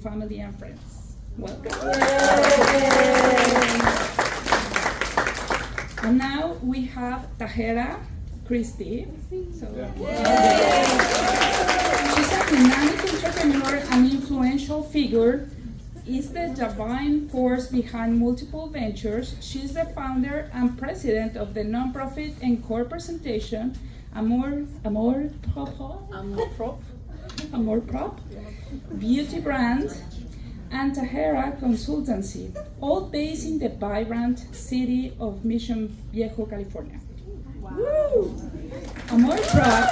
family and friends. Welcome. And now we have Tahera Christy. So, she's a dynamic entrepreneur and influential figure, is the driving force behind multiple ventures. She's the founder and president of the nonprofit and core presentation Amor Prop beauty brand and Tahera Consultancy, all based in the vibrant city of Mission Viejo, California. Woo! Amor Prop,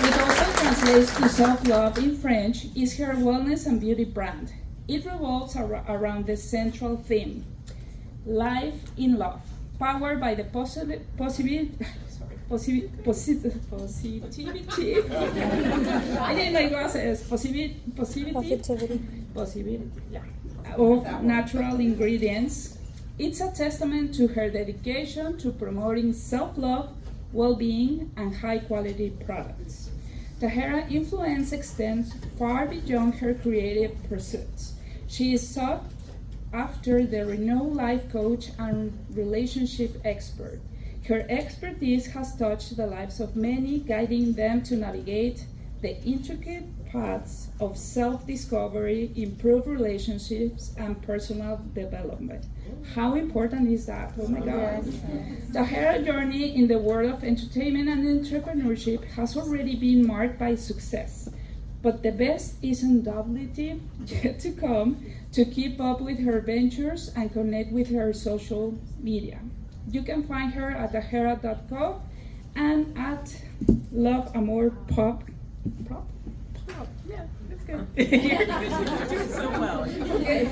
which also translates to self-love in French, is her wellness and beauty brand. It revolves around the central theme, life in love, powered by the positivity. I need my glasses. Positivity. Yeah. Of natural ingredients. It's a testament to her dedication to promoting self-love, well-being, and high-quality products. Tahera's influence extends far beyond her creative pursuits. She is sought after the renowned life coach and relationship expert. Her expertise has touched the lives of many, guiding them to navigate the intricate paths of self-discovery, improved relationships, and personal development. How important is that? Oh my God. Tahera's journey in the world of entertainment and entrepreneurship has already been marked by success, but the best is undoubtedly yet to come to keep up with her ventures and connect with her social media. You can find her at tahera.com and at Love Amor Pop. Yeah, that's good. You're doing so well. Okay.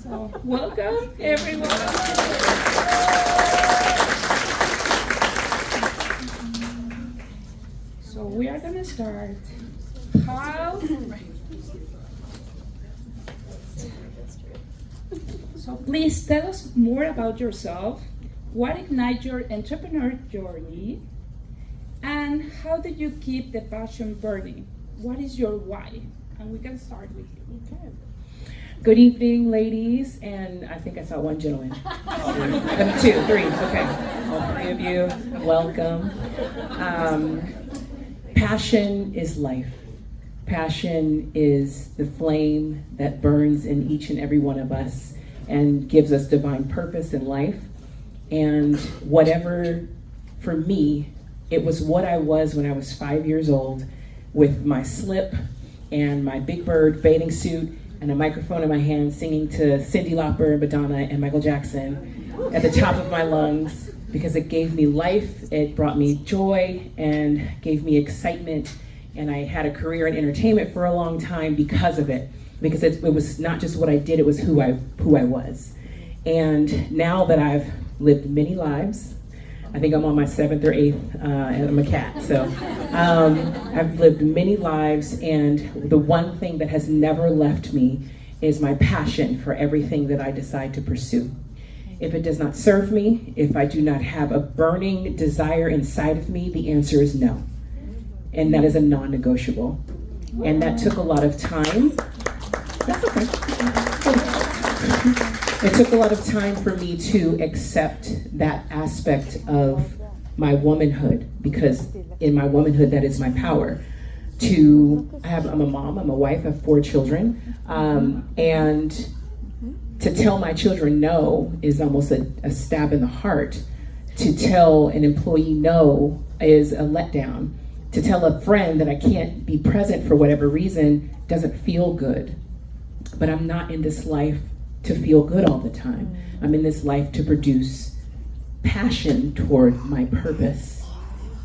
So, welcome everyone. So we are gonna start. So please tell us more about yourself. What ignites your entrepreneur journey? And how do you keep the passion burning? What is your why? And we can start with you. Okay. Good evening, ladies, and I think I saw one gentleman. Two, three, okay. All three of you, welcome. Passion is life. Passion is the flame that burns in each and every one of us and gives us divine purpose in life. And whatever, for me, it was what I was when I was 5 years old, with my slip and my Big Bird bathing suit and a microphone in my hand, singing to Cyndi Lauper, Madonna, and Michael Jackson at the top of my lungs, because it gave me life, it brought me joy, and gave me excitement. And I had a career in entertainment for a long time because of it, because it was not just what I did, it was who I was. And now that I've lived many lives, I think I'm on my 7th or 8th, and I'm a cat, so I've lived many lives, and the one thing that has never left me is my passion for everything that I decide to pursue. If it does not serve me, if I do not have a burning desire inside of me, the answer is no. And that is a non-negotiable. And that took a lot of time. That's okay. It took a lot of time for me to accept that aspect of my womanhood, because in my womanhood, that is my power. I'm a mom, I'm a wife, I have 4 children, and to tell my children no is almost a stab in the heart. To tell an employee no is a letdown. To tell a friend that I can't be present for whatever reason doesn't feel good. But I'm not in this life to feel good all the time. I'm in this life to produce passion toward my purpose.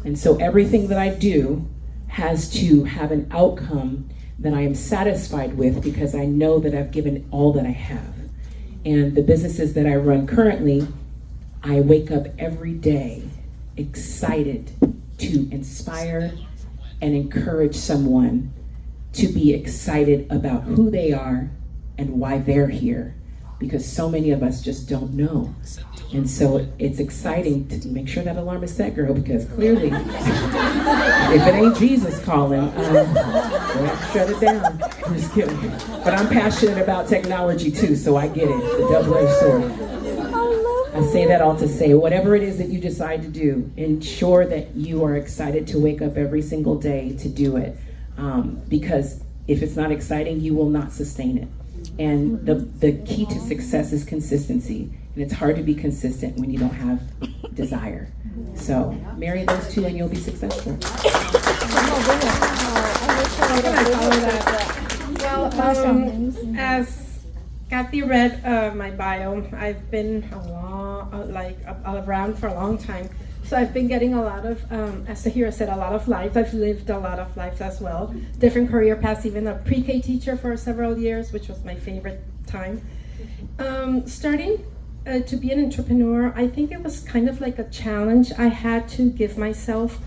And so everything that I do has to have an outcome that I am satisfied with, because I know that I've given all that I have. And the businesses that I run currently, I wake up every day excited to inspire and encourage someone to be excited about who they are and why they're here, because so many of us just don't know. And so it's exciting to make sure that alarm is set, girl, because clearly, if it ain't Jesus calling, shut it down. I'm just kidding. But I'm passionate about technology too, so I get it. It's a double-edged sword. I say that all to say, whatever it is that you decide to do, ensure that you are excited to wake up every single day to do it. Because if it's not exciting, you will not sustain it. And the key to success is consistency. And it's hard to be consistent when you don't have desire. So marry those two and you'll be successful. Well, as Kathy read my bio, I've been around for a long time. So I've been getting a lot of, as Tahera said, a lot of life. I've lived a lot of lives as well. Different career paths, even a pre-K teacher for several years, which was my favorite time. Starting to be an entrepreneur, I think it was kind of like a challenge I had to give myself,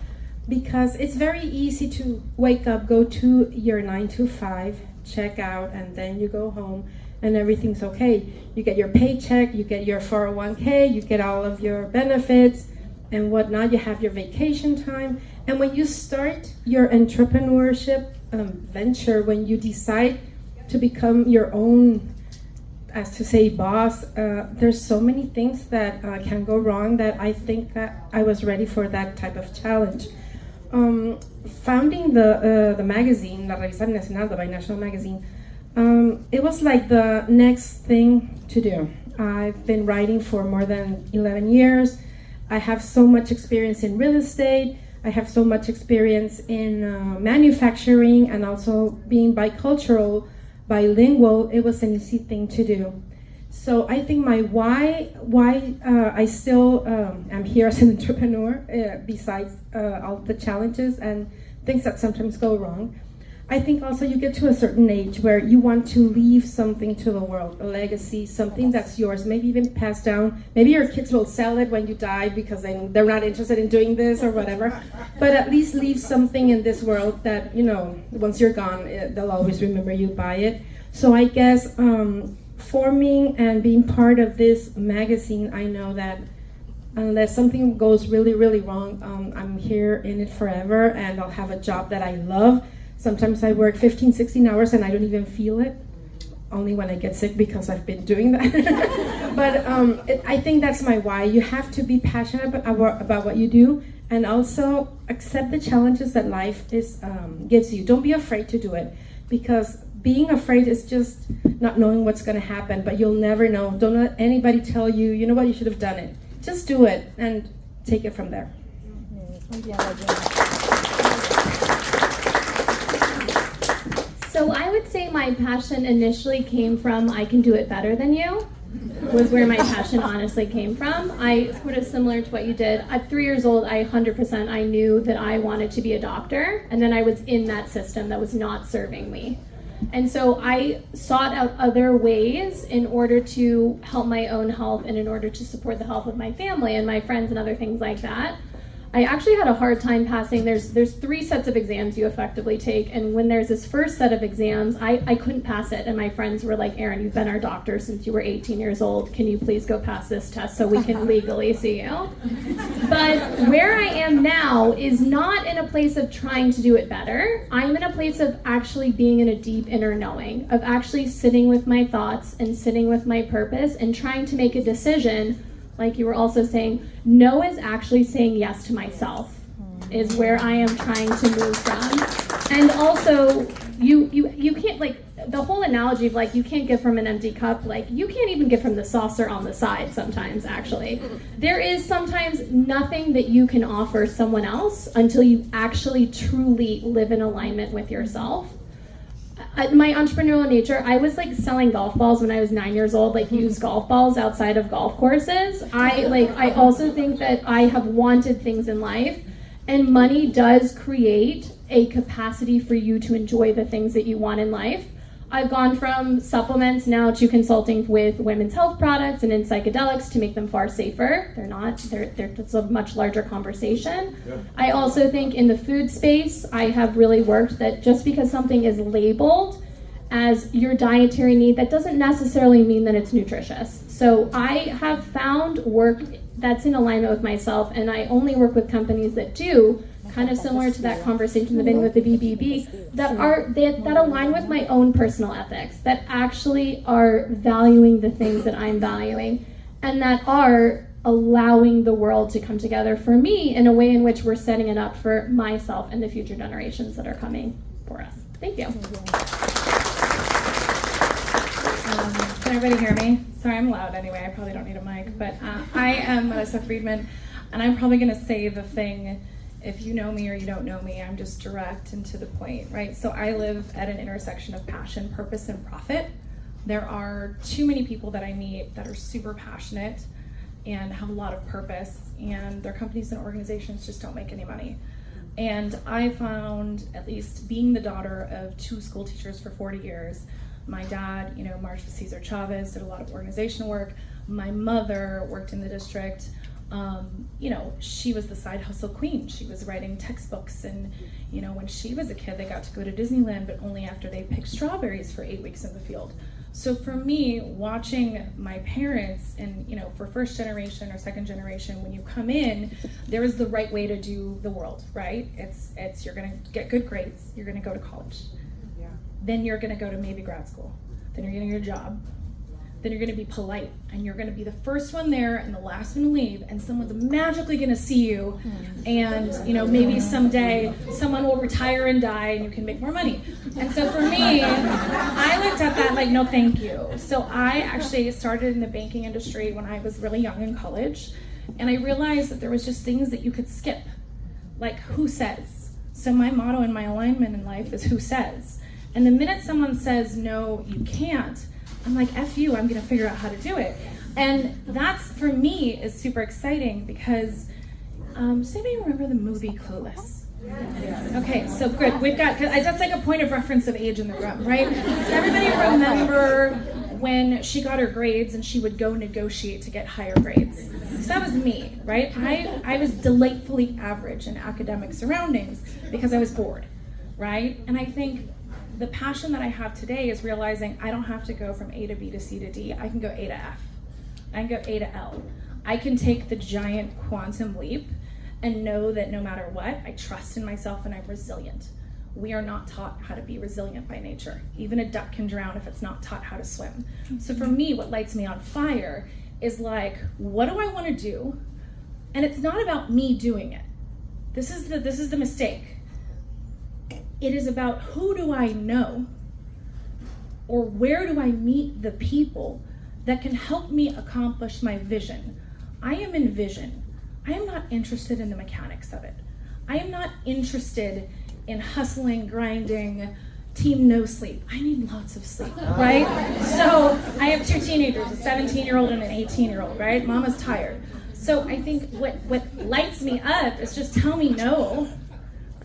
because it's very easy to wake up, go to your 9 to 5, check out, and then you go home and everything's okay. You get your paycheck, you get your 401k, you get all of your benefits and whatnot, you have your vacation time. And when you start your entrepreneurship venture, when you decide to become your own, as to say, boss, there's so many things that can go wrong that I think that I was ready for that type of challenge. Founding the magazine, La Revista Nacional, the Binational Magazine, it was like the next thing to do. I've been writing for more than 11 years. I have so much experience in real estate. I have so much experience in manufacturing, and also being bicultural, bilingual. It was an easy thing to do. So I think my why I still am here as an entrepreneur, besides all the challenges and things that sometimes go wrong. I think also you get to a certain age where you want to leave something to the world, a legacy, something that's yours, maybe even passed down. Maybe your kids will sell it when you die because they're not interested in doing this or whatever. But at least leave something in this world that, you know, once you're gone, they'll always remember you by it. So I guess forming and being part of this magazine, I know that unless something goes really, really wrong, I'm here in it forever, and I'll have a job that I love. Sometimes I work 15, 16 hours and I don't even feel it, only when I get sick, because I've been doing that. But I think that's my why. You have to be passionate about what you do, and also accept the challenges that life gives you. Don't be afraid to do it, because being afraid is just not knowing what's going to happen, but you'll never know. Don't let anybody tell you, you know what, you should have done it. Just do it and take it from there. So I would say my passion initially came from I can do it better than you, was where my passion honestly came from. I sort of similar to what you did. At 3 years old, I knew that I wanted to be a doctor, and then I was in that system that was not serving me. And so I sought out other ways in order to help my own health and in order to support the health of my family and my friends and other things like that. I actually had a hard time passing. There's 3 sets of exams you effectively take, and when there's this first set of exams, I couldn't pass it, and my friends were like, Erin, you've been our doctor since you were 18 years old. Can you please go pass this test so we can legally see you? But where I am now is not in a place of trying to do it better. I'm in a place of actually being in a deep inner knowing, of actually sitting with my thoughts and sitting with my purpose and trying to make a decision. Like you were also saying, no is actually saying yes to myself, is where I am trying to move from. And also, you can't, like, the whole analogy of, like, you can't give from an empty cup, like, you can't even give from the saucer on the side sometimes, actually. There is sometimes nothing that you can offer someone else until you actually truly live in alignment with yourself. My entrepreneurial nature, I was like selling golf balls when I was 9 years old, like used golf balls outside of golf courses. I also think that I have wanted things in life, and money does create a capacity for you to enjoy the things that you want in life. I've gone from supplements now to consulting with women's health products and in psychedelics to make them far safer. They're not, it's a much larger conversation. Yeah. I also think in the food space, I have really worked that just because something is labeled as your dietary need, that doesn't necessarily mean that it's nutritious. So I have found work that's in alignment with myself, and I only work with companies that do, kind of similar to that conversation in the beginning with the BBB, that align with my own personal ethics, that actually are valuing the things that I'm valuing, and that are allowing the world to come together for me in a way in which we're setting it up for myself and the future generations that are coming for us. Thank you. Can everybody hear me? Sorry, I'm loud anyway. I probably don't need a mic. But I am Melissa Friedman, and I'm probably going to say the thing, if you know me or you don't know me, I'm just direct and to the point, right? So I live at an intersection of passion, purpose, and profit. There are too many people that I meet that are super passionate and have a lot of purpose, and their companies and organizations just don't make any money. And I found, at least being the daughter of 2 school teachers for 40 years, my dad, marched with Cesar Chavez, did a lot of organizational work. My mother worked in the district. She was the side hustle queen. She was writing textbooks, and when she was a kid, they got to go to Disneyland, but only after they picked strawberries for 8 weeks in the field. So for me, watching my parents, and for first generation or second generation, when you come in, there is the right way to do the world, right? It's you're gonna get good grades, you're gonna go to college. Then you're going to go to maybe grad school. Then you're going to get a job. Then you're going to be polite, and you're going to be the first one there and the last one to leave, and someone's magically going to see you, and maybe someday someone will retire and die and you can make more money. And so for me, I looked at that like, no thank you. So I actually started in the banking industry when I was really young in college, and I realized that there was just things that you could skip, like who says. So my motto and my alignment in life is who says. And the minute someone says, no, you can't, I'm like, F you, I'm gonna figure out how to do it. And that's, for me, is super exciting because, does anybody remember the movie Clueless? Okay, so good, we've got, cause that's like a point of reference of age in the room, right? Does everybody remember when she got her grades and she would go negotiate to get higher grades? So that was me, right? I was delightfully average in academic surroundings because I was bored, right? And I think, the passion that I have today is realizing I don't have to go from A to B to C to D. I can go A to F. I can go A to L. I can take the giant quantum leap and know that no matter what, I trust in myself and I'm resilient. We are not taught how to be resilient by nature. Even a duck can drown if it's not taught how to swim. So for me, what lights me on fire is like, what do I want to do? And it's not about me doing it. This is the mistake. It is about who do I know, or where do I meet the people that can help me accomplish my vision. I am in vision. I am not interested in the mechanics of it. I am not interested in hustling, grinding, team no sleep. I need lots of sleep, right? So I have 2 teenagers, a 17-year-old and an 18-year-old, right? Mama's tired. So I think what lights me up is just tell me no,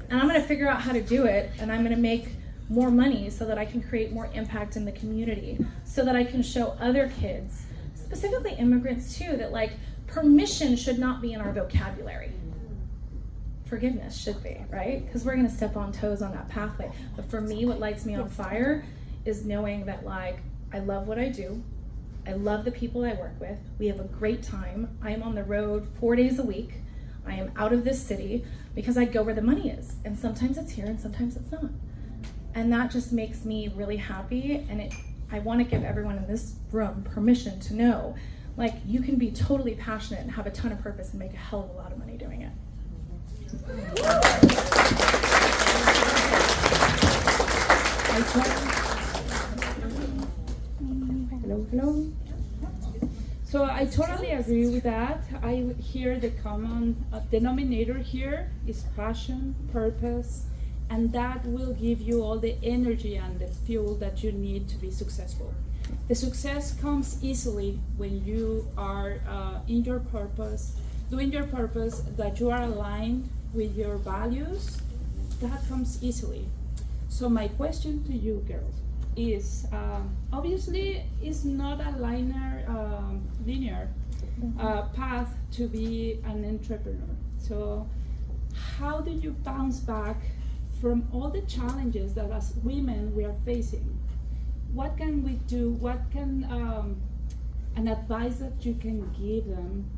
and I'm gonna figure out how to do it, and I'm gonna make more money so that I can create more impact in the community, so that I can show other kids, specifically immigrants too, that like permission should not be in our vocabulary. Forgiveness should be, right? Because we're gonna step on toes on that pathway. But for me, what lights me on fire is knowing that like, I love what I do. I love the people I work with. We have a great time. I am on the road 4 days a week. I am out of this city because I go where the money is. And sometimes it's here and sometimes it's not. And that just makes me really happy. And I want to give everyone in this room permission to know, like, you can be totally passionate and have a ton of purpose and make a hell of a lot of money doing it. Hello. So I totally agree with that. I hear the common denominator here is passion, purpose, and that will give you all the energy and the fuel that you need to be successful. The success comes easily when you are in your purpose, doing your purpose, that you are aligned with your values. That comes easily. So my question to you, girls, is obviously it's not a linear path to be an entrepreneur. So how do you bounce back from all the challenges that as women we are facing? what can we do? What can an advice that you can give them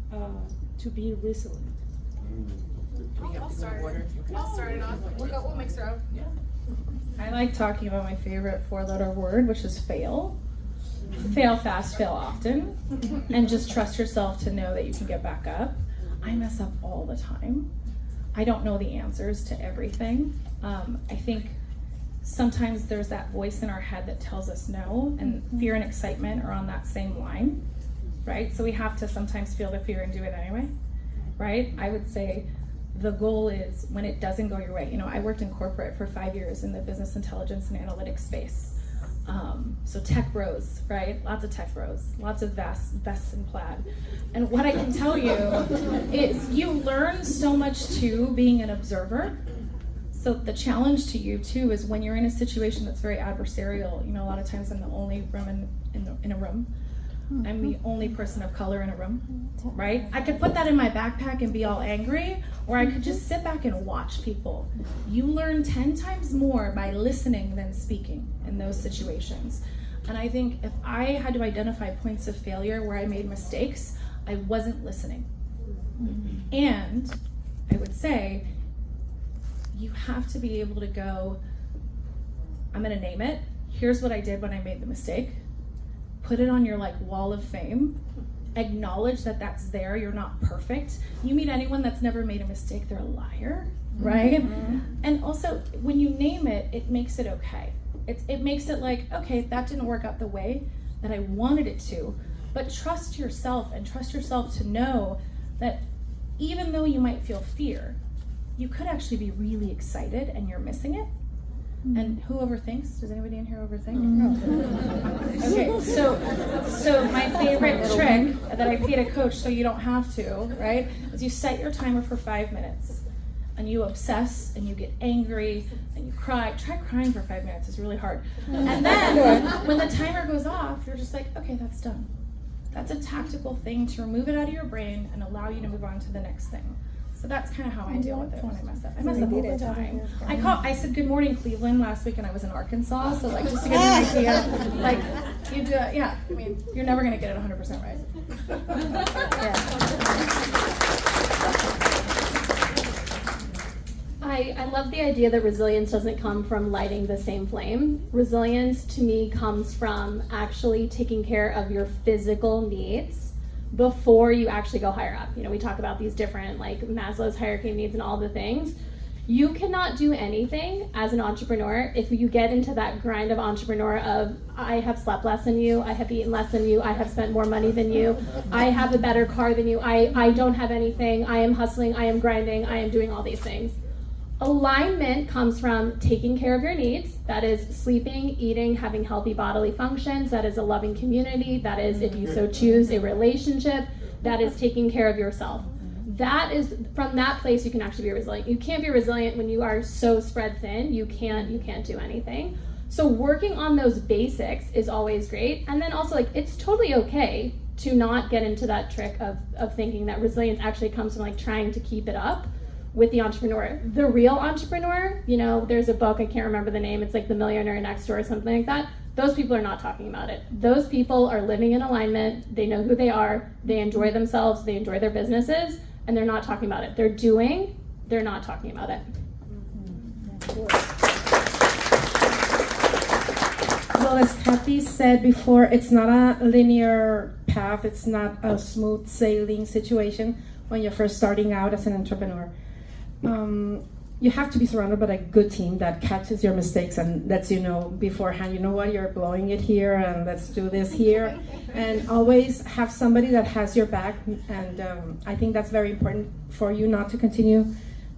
to be resilient? I'll start it off. We'll mix her up. Yeah. I like talking about my favorite 4-letter word, which is fail. Fail fast, fail often, and just trust yourself to know that you can get back up. I mess up all the time. I don't know the answers to everything. I think sometimes there's that voice in our head that tells us no, and fear and excitement are on that same line, right? So we have to sometimes feel the fear and do it anyway, right? I would say the goal is when it doesn't go your way. You know, I worked in corporate for 5 years in the business intelligence and analytics space. So tech bros, right? Lots of tech bros, lots of vests and plaid. And what I can tell you is you learn so much too being an observer. So the challenge to you too is when you're in a situation that's very adversarial, you know, a lot of times I'm the only woman in a room. I'm the only person of color in a room, right? I could put that in my backpack and be all angry, or I could just sit back and watch people. You learn 10 times more by listening than speaking in those situations. And I think if I had to identify points of failure where I made mistakes, I wasn't listening. And I would say, you have to be able to go, I'm gonna name it. Here's what I did when I made the mistake. Put it on your wall of fame. Acknowledge that that's there. You're not perfect. You meet anyone that's never made a mistake, they're a liar, right? And also, when you name it, it makes it okay. It makes it okay, that didn't work out the way that I wanted it to, but trust yourself and trust yourself to know that even though you might feel fear, you could actually be really excited and you're missing it. And who overthinks? Does anybody in here overthink? Okay, so my favorite trick that I paid a coach so you don't have to, right, is you set your timer for 5 minutes and you obsess and you get angry and you cry. Try crying for 5 minutes, it's really hard. And then when the timer goes off, you're just okay, that's done. That's a tactical thing to remove it out of your brain and allow you to move on to the next thing. So that's kind of how I deal with it when I mess up. I mess up all the time. I said good morning Cleveland last week and I was in Arkansas, so just to give you an idea, you do it, yeah, I mean, you're never gonna get it 100% right. I love the idea that resilience doesn't come from lighting the same flame. Resilience to me comes from actually taking care of your physical needs before you actually go higher up. You know, we talk about these different Maslow's hierarchy of needs and all the things. You cannot do anything as an entrepreneur if you get into that grind of entrepreneur of I have slept less than you, I have eaten less than you, I have spent more money than you, I have a better car than you, I don't have anything, I am hustling, I am grinding, I am doing all these things. Alignment comes from taking care of your needs. That is sleeping, eating, having healthy bodily functions. That is a loving community. That is, if you so choose, a relationship. That is taking care of yourself. That is, from that place, you can actually be resilient. You can't be resilient when you are so spread thin. You can't do anything. So working on those basics is always great. And then also, it's totally okay to not get into that trick of thinking that resilience actually comes from trying to keep it up with the entrepreneur. The real entrepreneur, there's a book, I can't remember the name, it's The Millionaire Next Door or something like that. Those people are not talking about it. Those people are living in alignment, they know who they are, they enjoy themselves, they enjoy their businesses, and they're not talking about it. They're doing, they're not talking about it. Well, as Kathy said before, it's not a linear path, it's not a smooth sailing situation when you're first starting out as an entrepreneur. You have to be surrounded by a good team that catches your mistakes and lets you know beforehand, you know what, you're blowing it here and let's do this here. And always have somebody that has your back. And I think that's very important for you not to continue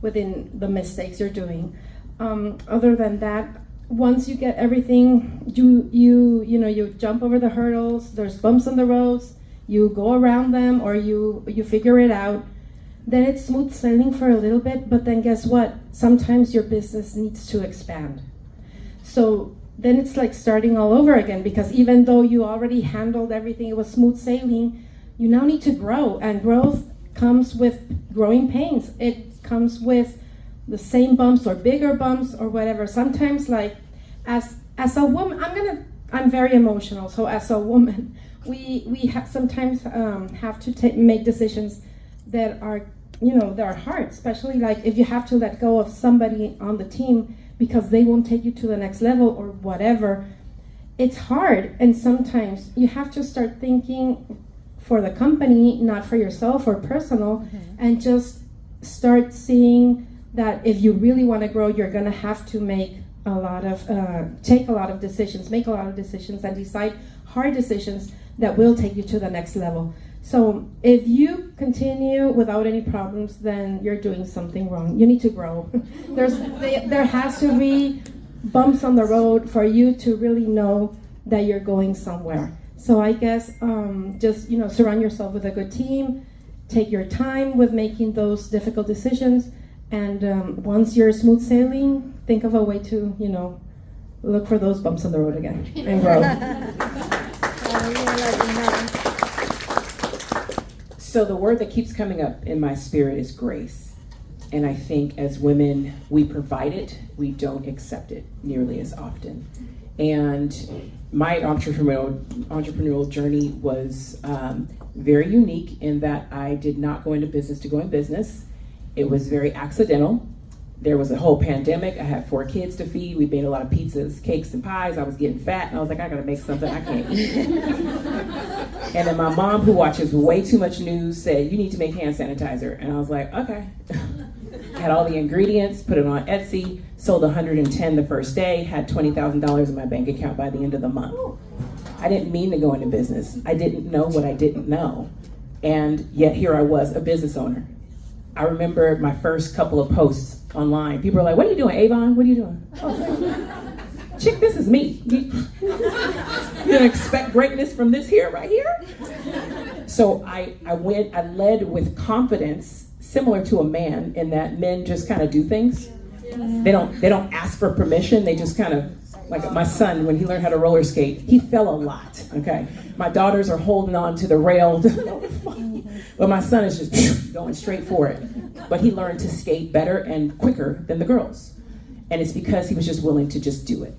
within the mistakes you're doing. Other than that, once you get everything, you jump over the hurdles, there's bumps on the roads, you go around them or you figure it out. Then it's smooth sailing for a little bit, but then guess what? Sometimes your business needs to expand. So then it's starting all over again, because even though you already handled everything, it was smooth sailing, you now need to grow, and growth comes with growing pains. It comes with the same bumps or bigger bumps or whatever. Sometimes as a woman, I'm very emotional, so as a woman, we sometimes have to make decisions that are, that are hard, especially like if you have to let go of somebody on the team because they won't take you to the next level or whatever. It's hard, and sometimes you have to start thinking for the company, not for yourself or personal, and just start seeing that if you really want to grow, you're going to have to make take a lot of decisions, and decide hard decisions that will take you to the next level. So if you continue without any problems, then you're doing something wrong. You need to grow. There has to be bumps on the road for you to really know that you're going somewhere. So I guess just surround yourself with a good team, take your time with making those difficult decisions, and once you're smooth sailing, think of a way to look for those bumps on the road again and grow. So the word that keeps coming up in my spirit is grace. And I think as women, we provide it, we don't accept it nearly as often. And my entrepreneurial journey was very unique in that I did not go into business to go in business. It was very accidental. There was a whole pandemic. I had 4 kids to feed. We made a lot of pizzas, cakes, and pies. I was getting fat, and I was like, I gotta make something I can't eat. And then my mom, who watches way too much news, said, you need to make hand sanitizer. And I was like, okay. Had all the ingredients, put it on Etsy, sold 110 the first day, had $20,000 in my bank account by the end of the month. I didn't mean to go into business. I didn't know what I didn't know. And yet here I was, a business owner. I remember my first couple of posts online. People were like, what are you doing, Avon? What are you doing? Oh, chick, this is me. You didn't expect greatness from this here, right here? So I led with confidence, similar to a man, in that men just kind of do things. They don't ask for permission. They just kind of, like my son, when he learned how to roller skate, he fell a lot, okay? My daughters are holding on to the rail, but my son is just going straight for it. But he learned to skate better and quicker than the girls. And it's because he was just willing to just do it.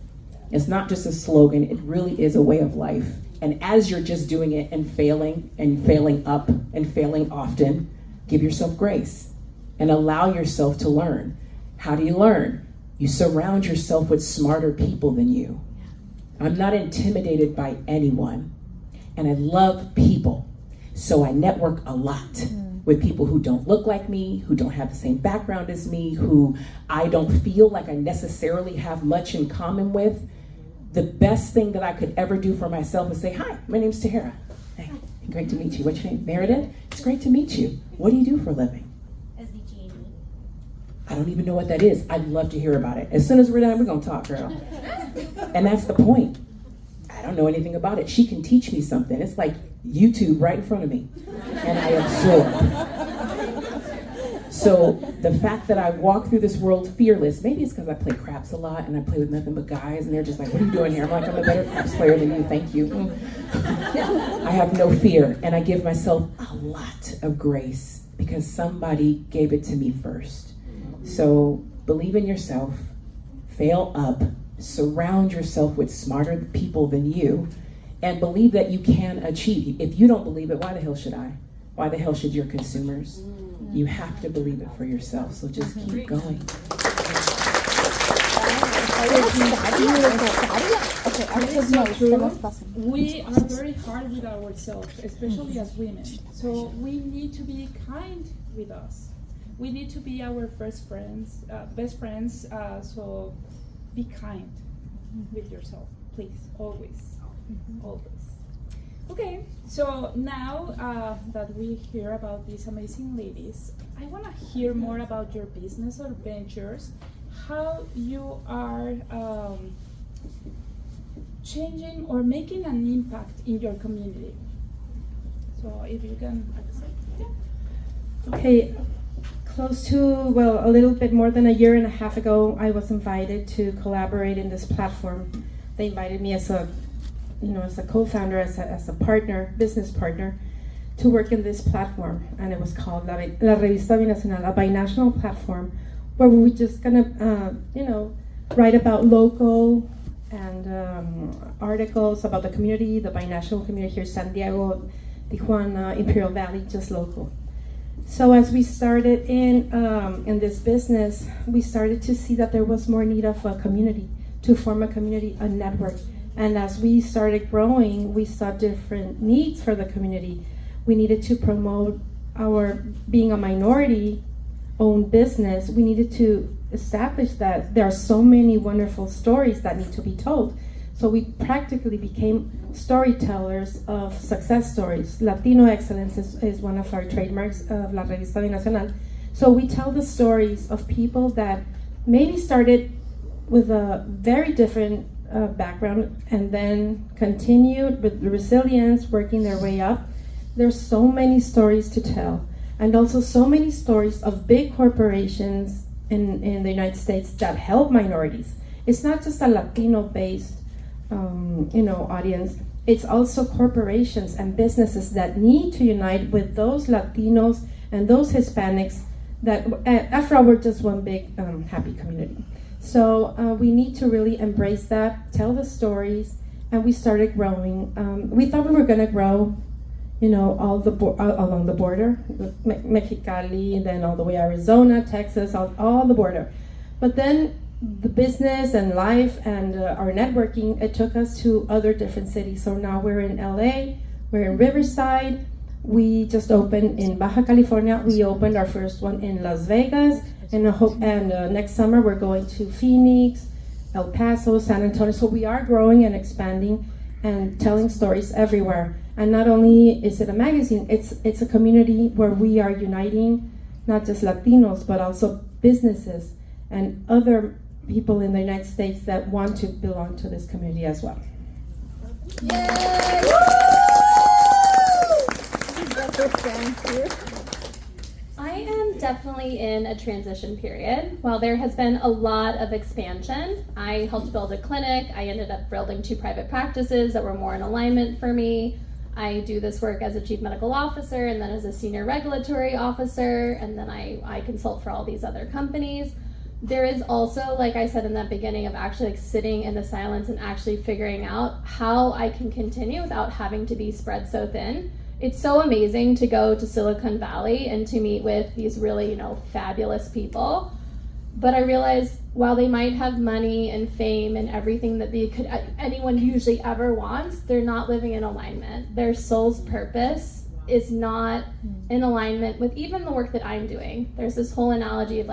It's not just a slogan, it really is a way of life. And as you're just doing it and failing up and failing often, give yourself grace and allow yourself to learn. How do you learn? You surround yourself with smarter people than you. I'm not intimidated by anyone, and I love people. So I network a lot with people who don't look like me, who don't have the same background as me, who I don't feel like I necessarily have much in common with. The best thing that I could ever do for myself is say, hi, my name's Tahera. Hey, great to meet you. What's your name? Meredith? It's great to meet you. What do you do for a living? I don't even know what that is. I'd love to hear about it. As soon as we're done, we're gonna talk, girl. And that's the point. I don't know anything about it. She can teach me something. It's like YouTube right in front of me. And I absorb. So the fact that I walk through this world fearless, maybe it's because I play craps a lot and I play with nothing but guys and they're just like, what are you doing here? I'm like, I'm a better craps player than you, thank you. I have no fear, and I give myself a lot of grace because somebody gave it to me first. So believe in yourself, fail up, surround yourself with smarter people than you, and believe that you can achieve. If you don't believe it, why the hell should I? Why the hell should your consumers? You have to believe it for yourself, so just keep going. We are very hard with ourselves, especially as women. So we need to be kind with us. We need to be our best friends. So be kind with yourself, please, always, always. Okay, so now that we hear about these amazing ladies, I want to hear more about your business or ventures, how you are changing or making an impact in your community. So if you can accept. Yeah. Okay. Close to, a little bit more than a year and a half ago, I was invited to collaborate in this platform. They invited me as a co-founder, as a partner, business partner, to work in this platform. And it was called La Revista Binacional, a binational platform, where we were just gonna, write about local and articles about the community, the binational community here, San Diego, Tijuana, Imperial Valley, just local. So as we started in this business, we started to see that there was more need of a community, to form a community, a network. And as we started growing, we saw different needs for the community. We needed to promote our being a minority-owned business. We needed to establish that there are so many wonderful stories that need to be told. So we practically became storytellers of success stories. Latino excellence is one of our trademarks of La Revista Binacional. So we tell the stories of people that maybe started with a very different background and then continued with resilience, working their way up. There's so many stories to tell, and also so many stories of big corporations in the United States that help minorities. It's not just a Latino-based audience. It's also corporations and businesses that need to unite with those Latinos and those Hispanics that, after all, we're just one big happy community. So we need to really embrace that, tell the stories, and we started growing. We thought we were going to grow, all along the border, Mexicali, and then all the way Arizona, Texas, all the border. But then the business and life and our networking, it took us to other different cities. So now we're in LA, we're in Riverside. We just opened in Baja California. We opened our first one in Las Vegas, and next summer we're going to Phoenix, El Paso, San Antonio. So we are growing and expanding and telling stories everywhere. And not only is it a magazine, it's a community where we are uniting not just Latinos, but also businesses and other people in the United States that want to belong to this community as well. Yay! I am definitely in a transition period. While there has been a lot of expansion, I helped build a clinic. I ended up building 2 private practices that were more in alignment for me. I do this work as a chief medical officer and then as a senior regulatory officer, and then I consult for all these other companies. There is also, like I said in that beginning, of actually sitting in the silence and actually figuring out how I can continue without having to be spread so thin. It's so amazing to go to Silicon Valley and to meet with these really, fabulous people. But I realized while they might have money and fame and everything that anyone usually ever wants, they're not living in alignment. Their soul's purpose is not in alignment with even the work that I'm doing. There's this whole analogy of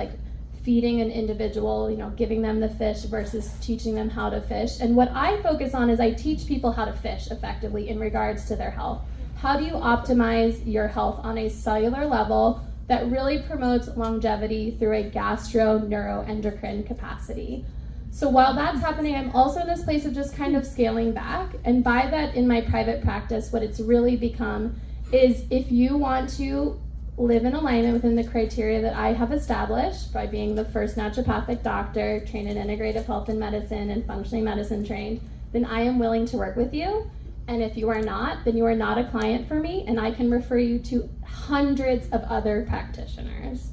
feeding an individual, giving them the fish versus teaching them how to fish. And what I focus on is I teach people how to fish effectively in regards to their health. How do you optimize your health on a cellular level that really promotes longevity through a gastro-neuroendocrine capacity? So while that's happening, I'm also in this place of just kind of scaling back. And by that, in my private practice, what it's really become is if you want to live in alignment within the criteria that I have established by being the first naturopathic doctor trained in integrative health and medicine and functioning medicine trained, then I am willing to work with you. And if you are not, then you are not a client for me, and I can refer you to hundreds of other practitioners.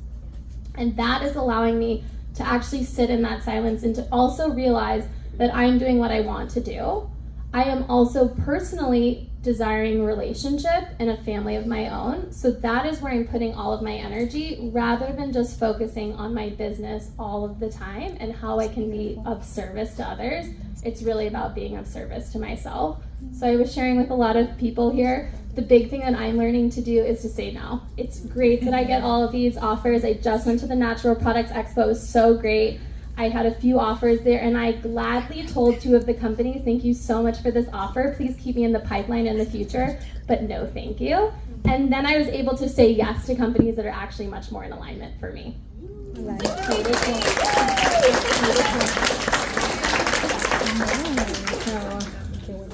And that is allowing me to actually sit in that silence and to also realize that I'm doing what I want to do. I am also personally desiring relationship and a family of my own. So that is where I'm putting all of my energy rather than just focusing on my business all of the time and how I can be of service to others. It's really about being of service to myself. So I was sharing with a lot of people here, the big thing that I'm learning to do is to say no. It's great that I get all of these offers. I just went to the Natural Products Expo. It was so great. I had a few offers there, and I gladly told 2 of the companies, thank you so much for this offer. Please keep me in the pipeline in the future, but no thank you. And then I was able to say yes to companies that are actually much more in alignment for me.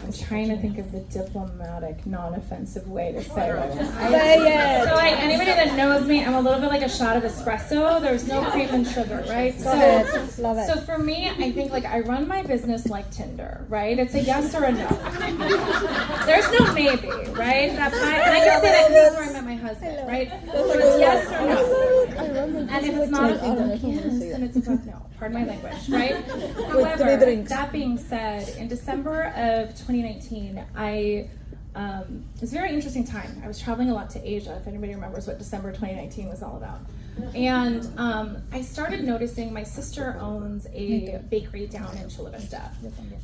I'm trying to think of the diplomatic, non-offensive way to say it. Say it. Anybody that knows me, I'm a little bit like a shot of espresso. There's no cream and sugar, right? Go ahead. Love it. So for me, I think I run my business like Tinder, right? It's a yes or a no. There's no maybe, right? And I can say that because that's where I met my husband, right? So it's yes or no. And if it's not a yes, then it's a fuck no. pardon my language, right? With However, 3 drinks. that being said, in December of 2019, it was a very interesting time. I was traveling a lot to Asia, if anybody remembers what December 2019 was all about. And I started noticing my sister owns a bakery down in Chula Vista.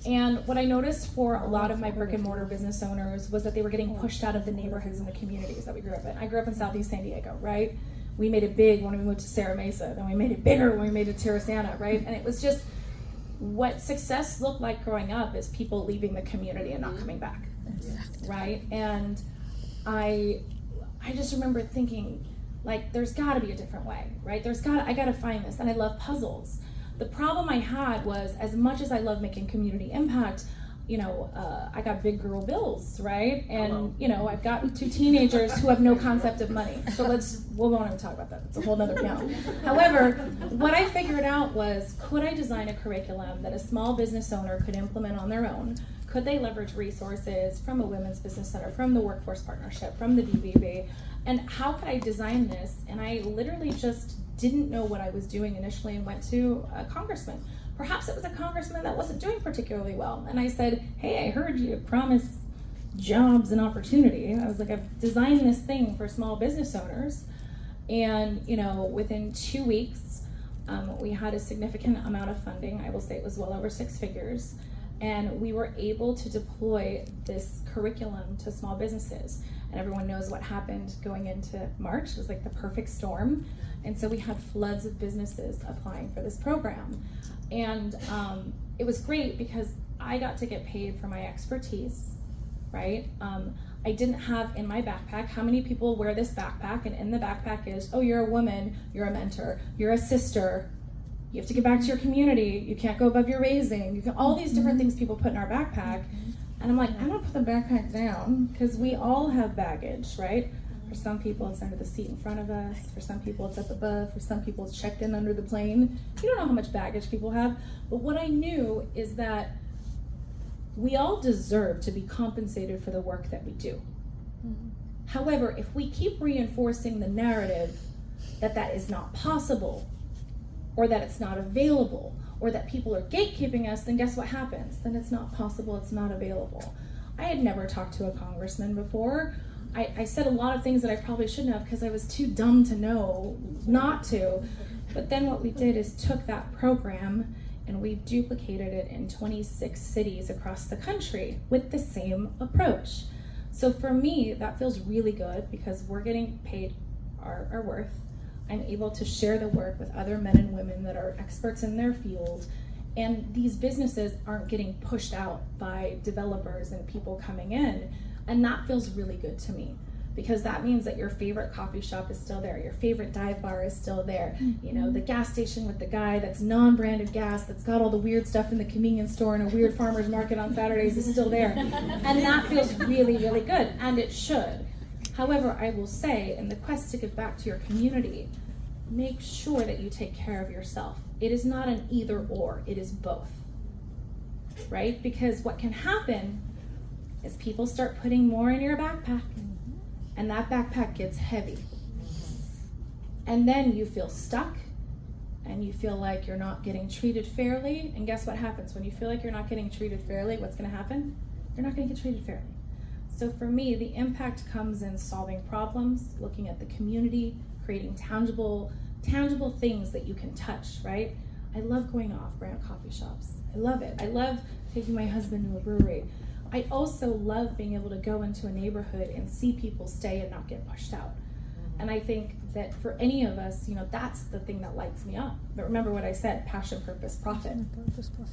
And what I noticed for a lot of my brick and mortar business owners was that they were getting pushed out of the neighborhoods and the communities that we grew up in. I grew up in Southeast San Diego, right? We made it big when we moved to Serra Mesa, then we made it bigger when we made it to Terrasana, right? And it was just what success looked like growing up is people leaving the community and not coming back, right? And I just remember thinking, like, there's got to be a different way, right? I got to find this, and I love puzzles. The problem I had was, as much as I love making community impact, I got big girl bills, right? And, I've got 2 teenagers who have no concept of money. So we won't even talk about that. It's a whole nother piano. However, what I figured out was, could I design a curriculum that a small business owner could implement on their own? Could they leverage resources from a women's business center, from the workforce partnership, from the BBB? And how could I design this? And I literally just didn't know what I was doing initially and went to a congressman. Perhaps it was a congressman that wasn't doing particularly well. And I said, hey, I heard you promise jobs and opportunity. I was like, I've designed this thing for small business owners. And, within 2 weeks, we had a significant amount of funding. I will say it was well over 6 figures. And we were able to deploy this curriculum to small businesses. And everyone knows what happened going into March. It was like the perfect storm. And so we had floods of businesses applying for this program. And it was great because I got to get paid for my expertise, right? I didn't have in my backpack, how many people wear this backpack? And in the backpack is, oh, you're a woman, you're a mentor, you're a sister, you have to get back to your community, you can't go above your raising, all these different things people put in our backpack. And I'm like, I'm gonna put the backpack down because we all have baggage, right? For some people, it's under the seat in front of us. For some people, it's up above. For some people, it's checked in under the plane. You don't know how much baggage people have. But what I knew is that we all deserve to be compensated for the work that we do. However, if we keep reinforcing the narrative that that is not possible, or that it's not available, or that people are gatekeeping us, then guess what happens? Then it's not possible, it's not available. I had never talked to a congressman before. I said a lot of things that I probably shouldn't have because I was too dumb to know not to. But then what we did is took that program and we've duplicated it in 26 cities across the country with the same approach. So for me, that feels really good because we're getting paid our worth. I'm able to share the work with other men and women that are experts in their field. And these businesses aren't getting pushed out by developers and people coming in. And that feels really good to me because that means that your favorite coffee shop is still there. Your favorite dive bar is still there. You know, the gas station with the guy that's non-branded gas, that's got all the weird stuff in the convenience store and a weird farmer's market on Saturdays is still there. And that feels really, really good, and it should. However, I will say, in the quest to give back to your community, make sure that you take care of yourself. It is not an either or, it is both, right? Because what can happen is people start putting more in your backpack, and that backpack gets heavy. And then you feel stuck, and you feel like you're not getting treated fairly, and guess what happens? When you feel like you're not getting treated fairly, what's gonna happen? You're not gonna get treated fairly. So for me, the impact comes in solving problems, looking at the community, creating tangible things that you can touch, right? I love going off-brand coffee shops. I love it. I love taking my husband to a brewery. I also love being able to go into a neighborhood and see people stay and not get pushed out. And I think that for any of us, you know, that's the thing that lights me up. But remember what I said, passion, purpose, profit.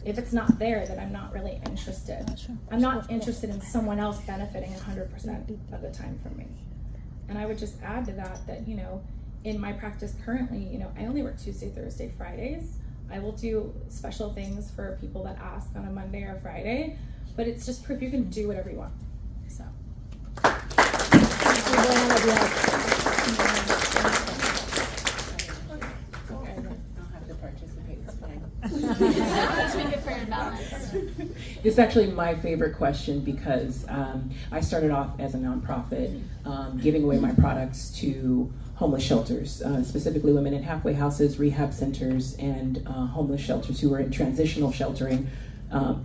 If it's not there, then I'm not really interested. I'm not interested in someone else benefiting 100% of the time from me. And I would just add to that, you know, in my practice currently, you know, I only work Tuesday, Thursday, Fridays. I will do special things for people that ask on a Monday or Friday, but it's just proof you can do whatever you want, so. It's actually my favorite question because I started off as a nonprofit giving away my products to homeless shelters, specifically women in halfway houses, rehab centers, and homeless shelters who were in transitional sheltering,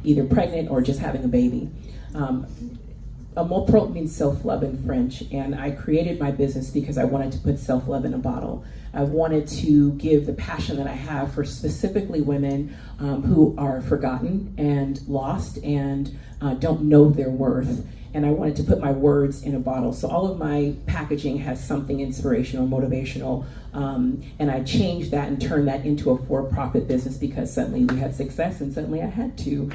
either pregnant or just having a baby. Amour propre means self-love in French, and I created my business because I wanted to put self-love in a bottle. I wanted to give the passion that I have for specifically women who are forgotten and lost and don't know their worth. And I wanted to put my words in a bottle. So all of my packaging has something inspirational, motivational, and I changed that and turned that into a for-profit business because suddenly we had success and suddenly I had to,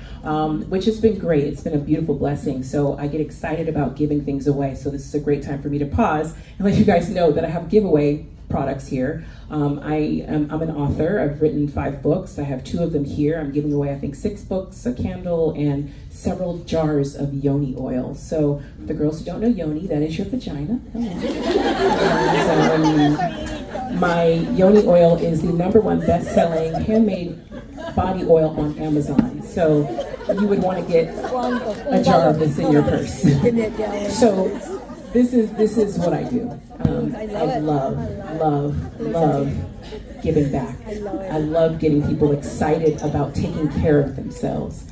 which has been great. It's been a beautiful blessing. So I get excited about giving things away. So this is a great time for me to pause and let you guys know that I have giveaway products here. I'm an author. I've written 5 books. I have 2 of them here. I'm giving away, I think, 6 books, a candle, and several jars of yoni oil. So for the girls who don't know yoni, that is your vagina. And, my yoni oil is the #1 best-selling handmade body oil on Amazon. So you would want to get a jar of this in your purse. So this is what I do. I love giving back. I love getting people excited about taking care of themselves.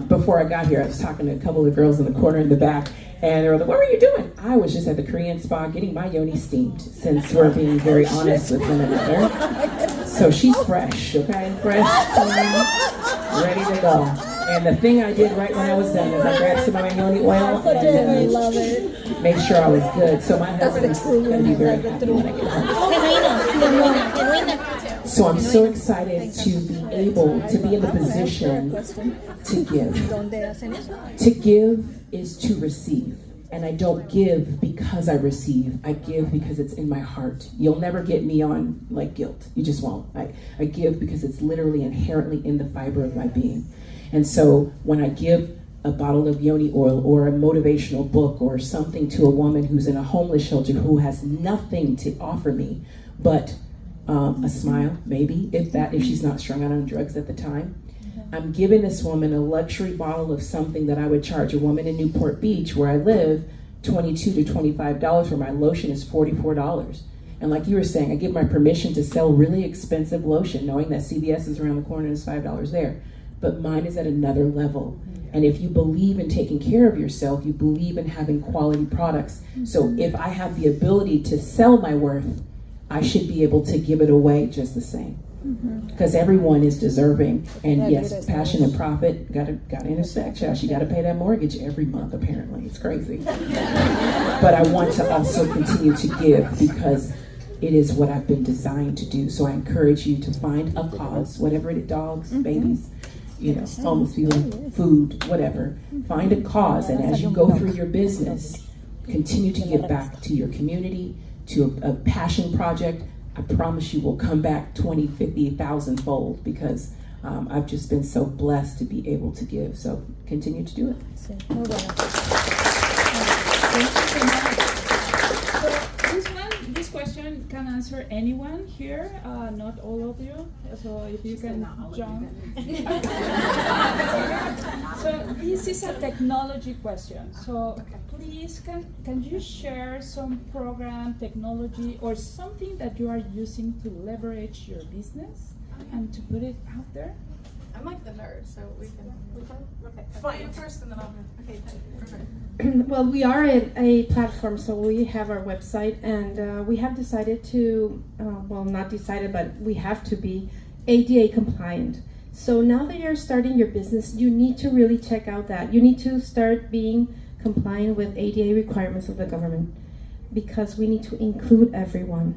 Before I got here, I was talking to a couple of girls in the corner in the back, and they were like, "What were you doing?" I was just at the Korean spa getting my yoni steamed, since we're being very honest with one another. So she's fresh, okay? Fresh, clean, ready to go. And the thing I did right when I was done is I grabbed some of my yoni oil and made sure I was good. So my husband's going to be very happy when I get home. So I'm so excited to be able to be in the position to give. To give is to receive. And I don't give because I receive. I give because it's in my heart. You'll never get me on like guilt. You just won't. I give because it's literally inherently in the fiber of my being. And so when I give a bottle of yoni oil or a motivational book or something to a woman who's in a homeless shelter who has nothing to offer me but a smile, maybe, if she's not strung out on drugs at the time, I'm giving this woman a luxury bottle of something that I would charge a woman in Newport Beach, where I live, $22 to $25, where my lotion is $44. And like you were saying, I give my permission to sell really expensive lotion, knowing that CVS is around the corner and it's $5 there. But mine is at another level. And if you believe in taking care of yourself, you believe in having quality products. So if I have the ability to sell my worth, I should be able to give it away just the same. Because everyone is deserving. And yes, passion and profit gotta intersect. Child, you gotta pay that mortgage every month, apparently. It's crazy. But I want to also continue to give because it is what I've been designed to do. So I encourage you to find a cause, whatever it is, dogs, babies, homeless people, food, whatever. Find a cause, and as you go through your business, continue to give back to your community, to a passion project. I promise you will come back 20, 50, 1,000 fold because I've just been so blessed to be able to give. So continue to do it. This question can answer anyone here, not all of you. So if you can jump. So this is a technology question. So please, can you share some program, technology, or something that you are using to leverage your business and to put it out there? I'm like the nerd, so we can. Okay, fine. First, and then I'll. Okay, perfect. Well, we are a platform, so we have our website, and we have decided to, not decided, but we have to be ADA compliant. So now that you're starting your business, you need to really check out that. You need to start being compliant with ADA requirements of the government because we need to include everyone.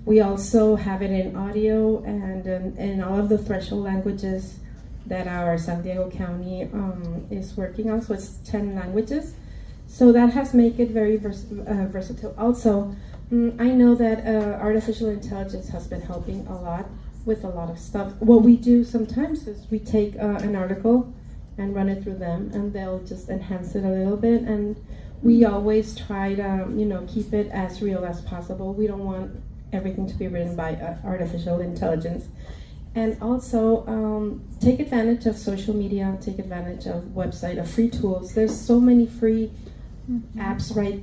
We also have it in audio and in all of the threshold languages that our San Diego County is working on, so it's 10 languages. So that has made it very versatile. Also, I know that artificial intelligence has been helping a lot with a lot of stuff. What we do sometimes is we take an article and run it through them, and they'll just enhance it a little bit. And we always try to, keep it as real as possible. We don't want everything to be written by artificial intelligence. And also take advantage of social media, take advantage of website, of free tools. There's so many free apps right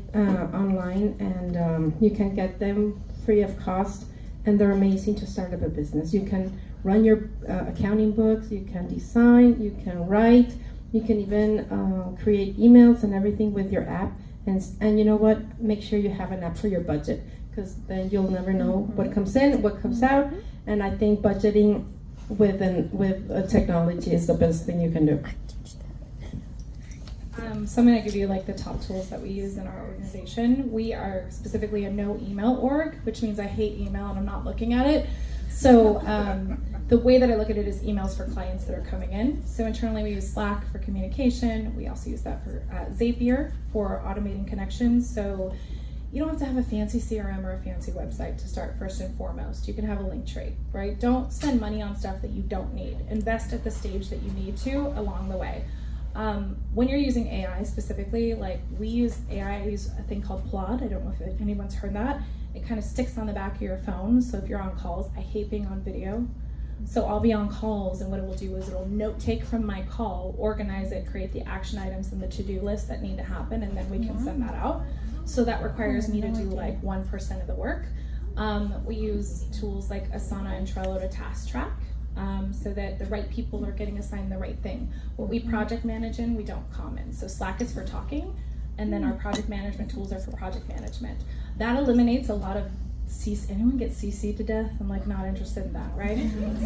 online, and you can get them free of cost, and they're amazing to start up a business. You can run your accounting books, you can design, you can write, you can even create emails and everything with your app. And you know what? Make sure you have an app for your budget, because then you'll never know what comes in, what comes out. And I think budgeting with technology is the best thing you can do. So I'm going to give you like the top tools that we use in our organization. We are specifically a no email org, which means I hate email and I'm not looking at it. So the way that I look at it is emails for clients that are coming in. So internally we use Slack for communication. We also use that for Zapier for automating connections. So you don't have to have a fancy CRM or a fancy website to start first and foremost. You can have a link tree, right? Don't spend money on stuff that you don't need. Invest at the stage that you need to along the way. When you're using AI specifically, like we use AI, I use a thing called Plod. I don't know if anyone's heard that. It kind of sticks on the back of your phone. So if you're on calls, I hate being on video. So I'll be on calls, and what it will do is it'll note take from my call, organize it, create the action items and the to-do list that need to happen, and then we can send that out. So that requires me to do like 1% of the work. We use tools like Asana and Trello to task track, so that the right people are getting assigned the right thing. What we project manage in, we don't comment. So Slack is for talking, and then our project management tools are for project management. That eliminates a lot of anyone get CC'd to death? I'm like not interested in that, right?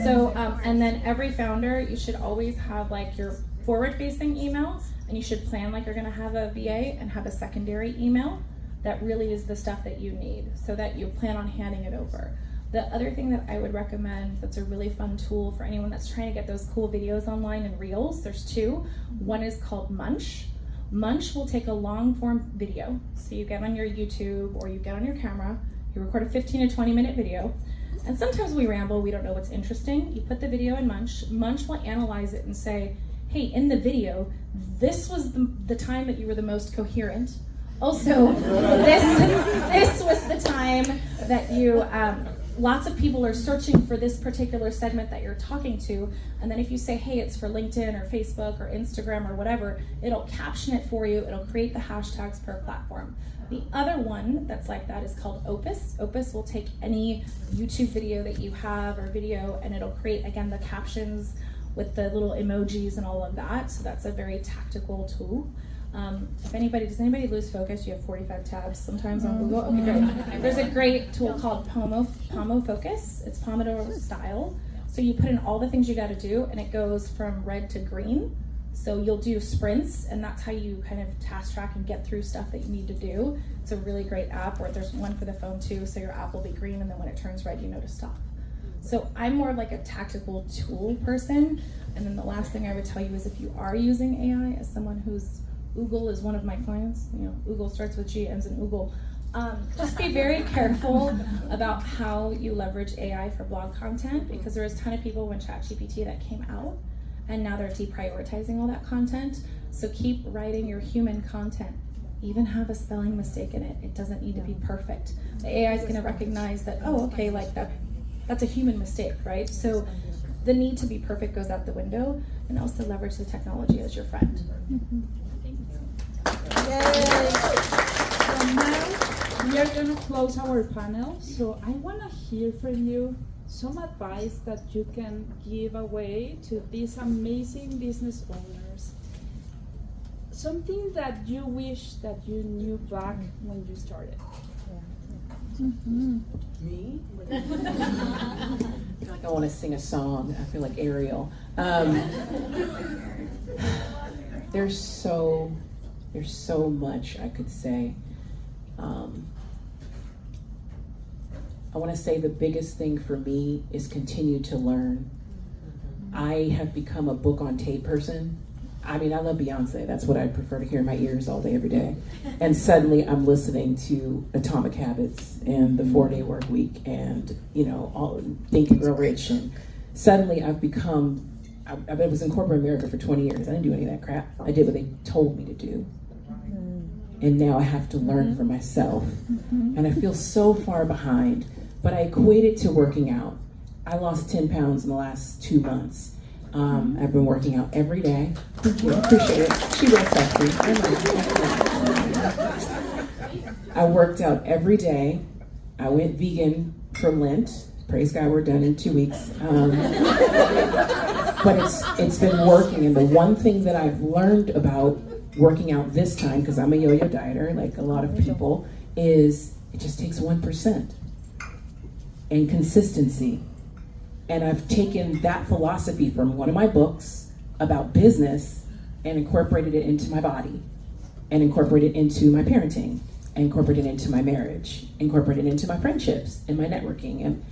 So, and then every founder, you should always have like your forward-facing email, and you should plan like you're gonna have a VA and have a secondary email that really is the stuff that you need, so that you plan on handing it over. The other thing that I would recommend that's a really fun tool for anyone that's trying to get those cool videos online and reels, there's two. One is called Munch. Munch will take a long form video. So you get on your YouTube or you get on your camera, you record a 15 to 20 minute video, and sometimes we ramble, we don't know what's interesting. You put the video in Munch. Munch will analyze it and say, hey, in the video, this was the time that you were the most coherent. Also, this was the time that you, lots of people are searching for this particular segment that you're talking to, and then if you say, hey, it's for LinkedIn or Facebook or Instagram or whatever, it'll caption it for you, it'll create the hashtags per platform. The other one that's like that is called Opus. Opus will take any YouTube video that you have or video, and it'll create, again, the captions with the little emojis and all of that, so that's a very tactical tool. Does anybody lose focus? You have 45 tabs sometimes on Google? Okay, great. There's a great tool called Pomo Focus. It's Pomodoro style. So you put in all the things you gotta do, and it goes from red to green. So you'll do sprints, and that's how you kind of task track and get through stuff that you need to do. It's a really great app, or there's one for the phone too, so your app will be green, and then when it turns red, you know to stop. So I'm more like a tactical tool person. And then the last thing I would tell you is if you are using AI, as someone who's Oogle is one of my clients. You know, Oogle starts with G, ends in Oogle. Just be very careful about how you leverage AI for blog content, because there was a ton of people when ChatGPT that came out, and now they're deprioritizing all that content. So keep writing your human content. Even have a spelling mistake in it. It doesn't need to be perfect. The AI is going to recognize that, oh, okay, like that's a human mistake, right? So the need to be perfect goes out the window, and also leverage the technology as your friend. So now we are going to close our panel. So I want to hear from you some advice that you can give away to these amazing business owners. Something that you wish that you knew back when you started. Me? I feel like I want to sing a song. I feel like Ariel. There's so much I could say. I want to say the biggest thing for me is continue to learn. I have become a book on tape person. I mean, I love Beyonce. That's what I prefer to hear in my ears all day, every day. And suddenly I'm listening to Atomic Habits and the 4-Day Work Week and, you know, all Think and Grow Rich. And suddenly I've become, I was in corporate America for 20 years. I didn't do any of that crap. I did what they told me to do. And now I have to learn for myself. And I feel so far behind, but I equate it to working out. I lost 10 pounds in the last 2 months. I've been working out every day. Thank you, appreciate it. She was sexy. I worked out every day. I went vegan for Lent. Praise God, we're done in 2 weeks. But it's been working, and the one thing that I've learned about working out this time, because I'm a yo-yo dieter, like a lot of people, is it just takes 1% and consistency. And I've taken that philosophy from one of my books about business and incorporated it into my body, and incorporated it into my parenting, and incorporated it into my marriage, incorporated it into my friendships and my networking. And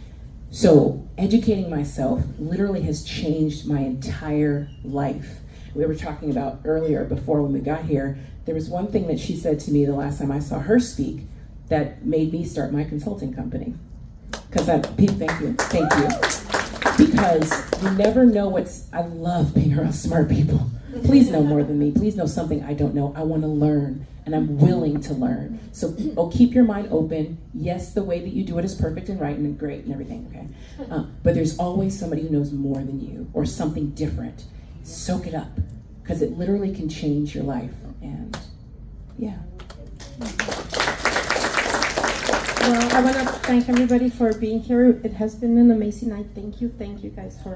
so educating myself literally has changed my entire life. We were talking about earlier, before when we got here, there was one thing that she said to me the last time I saw her speak that made me start my consulting company. Because thank you. Because you never know I love being around smart people. Please know more than me. Please know something I don't know. I want to learn, and I'm willing to learn. So keep your mind open. Yes, the way that you do it is perfect and right and great and everything, okay? But there's always somebody who knows more than you, or something different. Soak it up, because it literally can change your life. And yeah. Well, I want to thank everybody for being here. It has been an amazing night. Thank you guys for